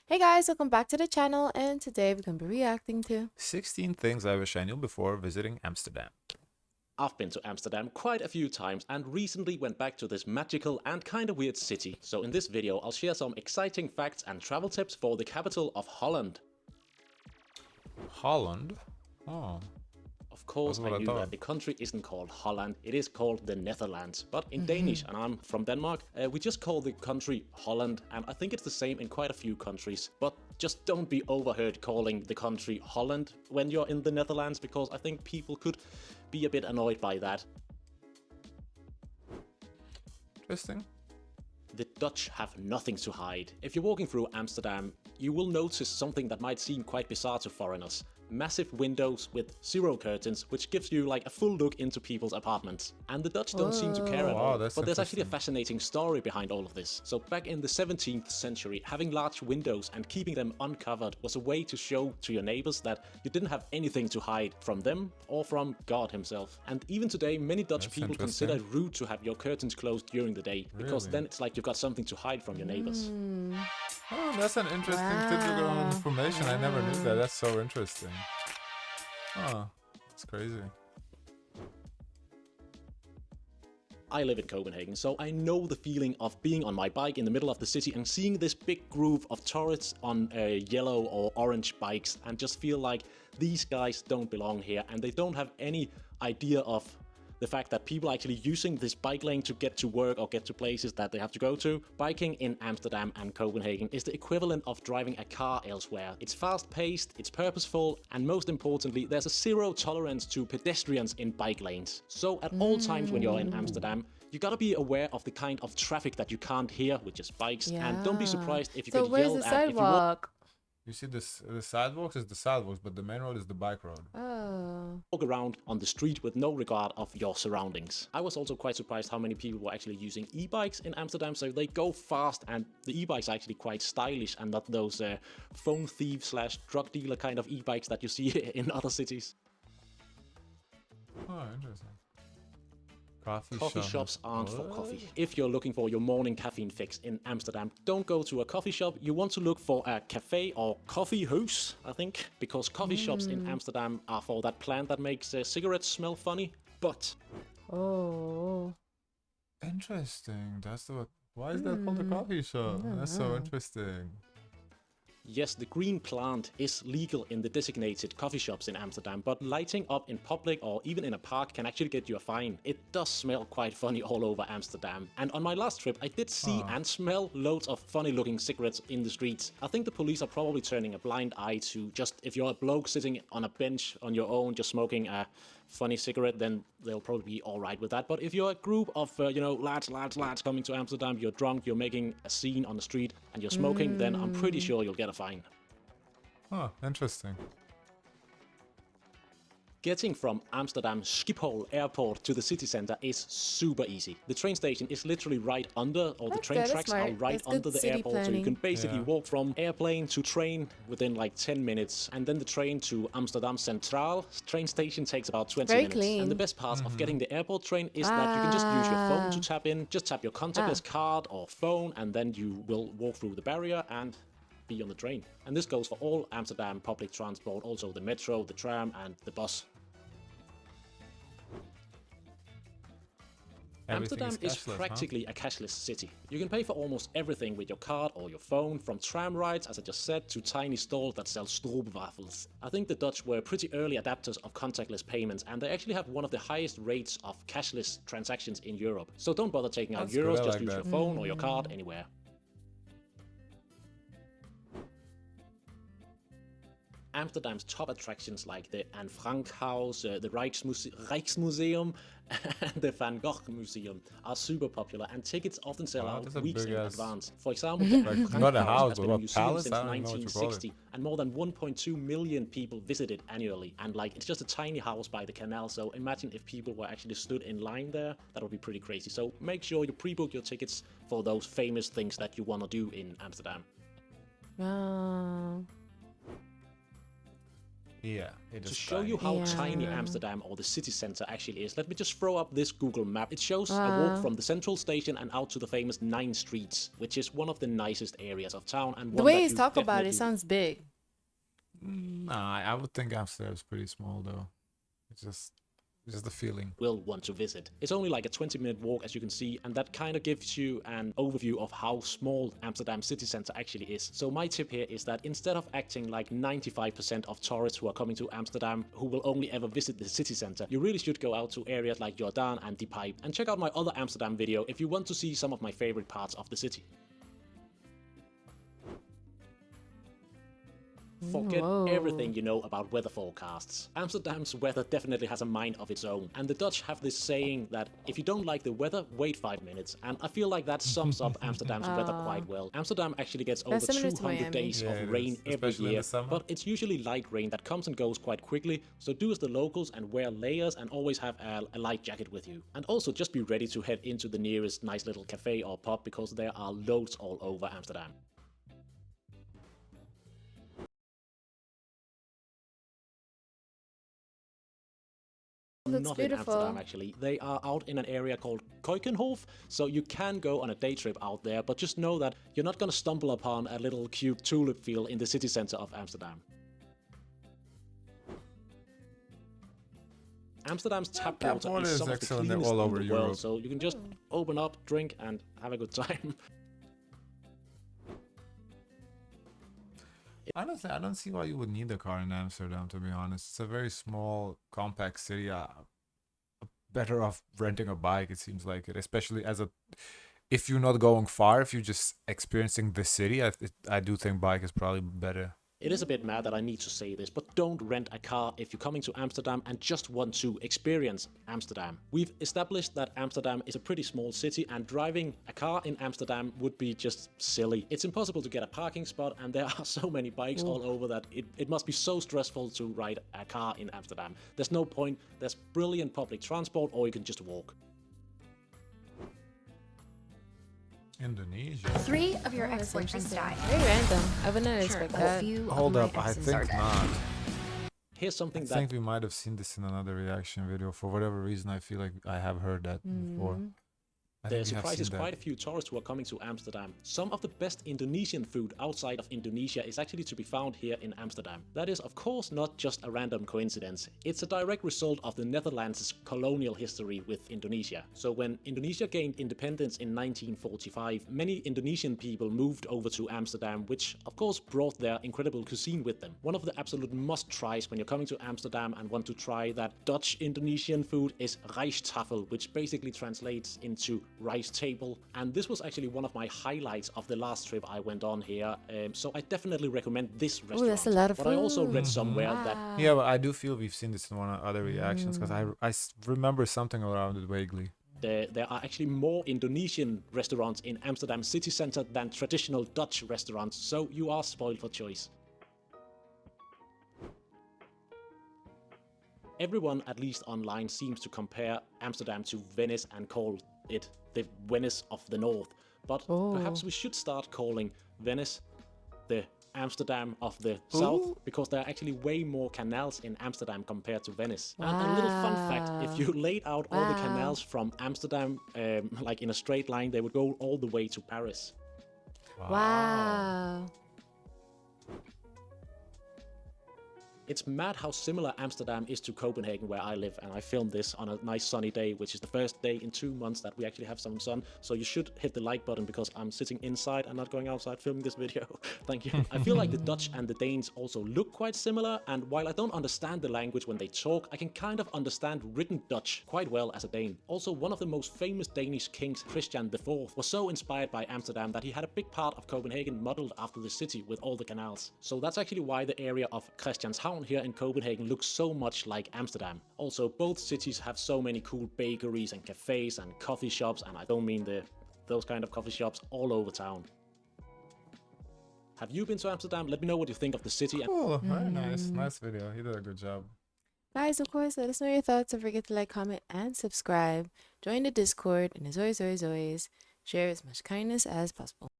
Hey guys, welcome back to the channel, and today we're going to be reacting to 16 things I wish I knew before visiting Amsterdam. I've been to Amsterdam quite a few times and recently went back to this magical and kinda weird city. So in this video I'll share some exciting facts and travel tips for the capital of Holland. Holland? Oh, Of course, that's I what I knew thought. that the country isn't called Holland, it is called the Netherlands. But in Danish, and I'm from Denmark, we just call the country Holland, and I think it's the same in quite a few countries. But just don't be overheard calling the country Holland when you're in the Netherlands, because I think people could be a bit annoyed by that. Interesting. The Dutch have nothing to hide. If you're walking through Amsterdam, you will notice something that might seem quite bizarre to foreigners. Massive windows with zero curtains, which gives you like a full look into people's apartments. And the Dutch don't seem to care at Wow, all. that's But there's actually a interesting. fascinating story behind all of this. So back in the 17th century, having large windows and keeping them uncovered was a way to show to your neighbors that you didn't have anything to hide from them or from God himself. And even today, many Dutch That's people interesting. consider it rude to have your curtains closed during the day, because Really? then it's like you've got something to hide from your neighbors. Oh, that's an interesting tidbit Wow. of information. I never knew that. That's so interesting. Oh, that's crazy. I live in Copenhagen, so I know the feeling of being on my bike in the middle of the city and seeing this big groove of tourists on yellow or orange bikes and just feel like these guys don't belong here, and they don't have any idea of the fact that people are actually using this bike lane to get to work or get to places that they have to go to. Biking in Amsterdam and Copenhagen is the equivalent of driving a car elsewhere. It's fast-paced, it's purposeful, and most importantly, there's a zero tolerance to pedestrians in bike lanes. So at all times when you're in Amsterdam, you gotta be aware of the kind of traffic that you can't hear, which is bikes, and don't be Yeah. surprised if you So get where's the yelled at if you walk. sidewalk? You see this, the sidewalks is the sidewalks, but the main road is the bike road. Oh. Walk around on the street with no regard of your surroundings. I was also quite surprised how many people were actually using e-bikes in Amsterdam, so they go fast, and the e-bikes are actually quite stylish and not those phone thief slash drug dealer kind of e-bikes that you see in other cities. Oh, interesting. Coffee shops aren't for What? coffee. If you're looking for your morning caffeine fix in Amsterdam, don't go to a coffee shop. You want to look for a cafe or coffee house, I think, because coffee shops in Amsterdam are for that plant that makes cigarettes smell funny. But Oh. Interesting. That's the. Why is that called a coffee shop? That's so interesting. yes, the green plant is legal in the designated coffee shops in Amsterdam, but lighting up in public or even in a park can actually get you a fine. It does smell quite funny all over Amsterdam. And on my last trip, I did see and smell loads of funny looking cigarettes in the streets. I think the police are probably turning a blind eye to just, if you're a bloke sitting on a bench on your own, just smoking a funny cigarette, then they'll probably be alright with that. But if you're a group of, lads coming to Amsterdam, you're drunk, you're making a scene on the street, and you're smoking, then I'm pretty sure you'll get a fine. Oh, interesting. Getting from Amsterdam Schiphol airport to the city center is super easy. The train station is literally right under, or the train That's tracks are smart. right That's good under the city airport, so you can planning. basically Yeah. walk from airplane to train within like 10 minutes. And then the train to Amsterdam Centraal train station takes about 20 Very minutes. clean. And the best part of getting the airport train is that you can just use your phone to Ah. tap in, just tap your contactless card or phone, and then you will walk through the barrier and be on the train. And this goes for all Amsterdam public transport, also the metro, the tram, and the bus. Everything Amsterdam is cashless, huh? practically a cashless city. You can pay for almost everything with your card or your phone, from tram rides, as I just said, to tiny stalls that sell stroopwafels. I think the Dutch were pretty early adapters of contactless payments, and they actually have one of the highest rates of cashless transactions in Europe. So don't bother taking out That's good, euros, I just like use that. your phone or your card anywhere. Amsterdam's top attractions like the Anne Frank House, the Rijksmuseum, and the Van Gogh Museum are super popular, and tickets often sell Wow, out that's a weeks in big-ass- advance. For example, the Anne Like, Frank not a House house, has but been a what, museum palace? since I don't even know what you call it. 1960, and more than 1.2 million people visit it annually. And like, it's just a tiny house by the canal, so imagine if people were actually stood in line there, that would be pretty crazy. So make sure you pre-book your tickets for those famous things that you want to do in Amsterdam. Wow. Yeah, it To is show tiny. you how tiny Yeah. Amsterdam or the city center actually is, let me just throw up this Google map. It shows a walk Wow. from the central station and out to the famous 9 Streets, which is one of the nicest areas of town and The one way that he's you talking about it definitely... sounds big. Nah, I would think Amsterdam's pretty small though. It's just the feeling. will want to visit. It's only like a 20-minute walk, as you can see, and that kind of gives you an overview of how small Amsterdam city center actually is. So my tip here is that instead of acting like 95% of tourists who are coming to Amsterdam who will only ever visit the city center, you really should go out to areas like Jordaan and De Pijp, and check out my other Amsterdam video if you want to see some of my favorite parts of the city. Forget everything you know about weather forecasts. Amsterdam's weather definitely has a mind of its own, and the Dutch have this saying that if you don't like the weather, wait 5 minutes, and I feel like that sums up Amsterdam's weather quite well. Amsterdam actually gets over That's similar to 200 Miami. days Yeah, of it rain is, every especially in year, the summer. but it's usually light rain that comes and goes quite quickly, so do as the locals and wear layers and always have a light jacket with you. And also just be ready to head into the nearest nice little cafe or pub because there are loads all over Amsterdam. Looks Not beautiful. in Amsterdam, actually. They are out in an area called Keukenhof, so you can go on a day trip out there, but just know that you're not going to stumble upon a little cute tulip field in the city center of Amsterdam. Amsterdam's tap Tap water water is is some of the excellent cleanest all in over the world, Europe. so you can just open up, drink, and have a good time. Honestly, I don't see why you would need a car in Amsterdam, to be honest. It's a very small, compact city. Better off renting a bike, it seems like it, especially if you're not going far, if you're just experiencing the city, I do think bike is probably better. It is a bit mad that I need to say this, but don't rent a car if you're coming to Amsterdam and just want to experience Amsterdam. We've established that Amsterdam is a pretty small city and driving a car in Amsterdam would be just silly. It's impossible to get a parking spot and there are so many bikes all over that it must be so stressful to ride a car in Amsterdam. There's no point. There's brilliant public transport or you can just walk. Indonesia. 3 of your Oh, that's ex-boyfriends interesting. died. Very random. I would not Sure, expect a that. few Hold of up, my I exes think are dead. not. Here's something I that think we might have seen this in another reaction video. For whatever reason, I feel like I have heard that before. I there think we have surprises seen that. quite a few tourists who are coming to Amsterdam. Some of the best Indonesian food outside of Indonesia is actually to be found here in Amsterdam. That is, of course, not just a random coincidence. It's a direct result of the Netherlands' colonial history with Indonesia. So when Indonesia gained independence in 1945, many Indonesian people moved over to Amsterdam, which of course brought their incredible cuisine with them. One of the absolute must-tries when you're coming to Amsterdam and want to try that Dutch Indonesian food is rijsttafel, which basically translates into rice table, and this was actually one of my highlights of the last trip I went on here, so I definitely recommend this restaurant. that's a lot of but I also food. read somewhere that Wow. Yeah, but I do feel we've seen this in one of other reactions because I remember something around it vaguely. there are actually more Indonesian restaurants in Amsterdam city center than traditional Dutch restaurants, so you are spoiled for choice. Everyone, at least online, seems to compare Amsterdam to Venice and call it the Venice of the North. But perhaps we should start calling Venice the Amsterdam of the South, because there are actually way more canals in Amsterdam compared to Venice. And a little fun fact, if you laid out all the canals from Amsterdam, like in a straight line, they would go all the way to Paris. Wow. It's mad how similar Amsterdam is to Copenhagen, where I live, and I filmed this on a nice sunny day, which is the first day in 2 months that we actually have some sun. So you should hit the like button because I'm sitting inside and not going outside filming this video. Thank you. I feel like the Dutch and the Danes also look quite similar, and while I don't understand the language when they talk, I can kind of understand written Dutch quite well as a Dane. Also, one of the most famous Danish kings, Christian IV, was so inspired by Amsterdam that he had a big part of Copenhagen modeled after the city with all the canals. So that's actually why the area of Christianshavn here in Copenhagen looks so much like Amsterdam. Also, both cities have so many cool bakeries and cafes and coffee shops, and I don't mean those kind of coffee shops, all over town. Have you been to Amsterdam? Let me know what you think of the city. Cool, very nice. Nice video. He did a good job. Guys, of course, let us know your thoughts. Don't forget to like, comment, and subscribe. Join the Discord, and as always, share as much kindness as possible.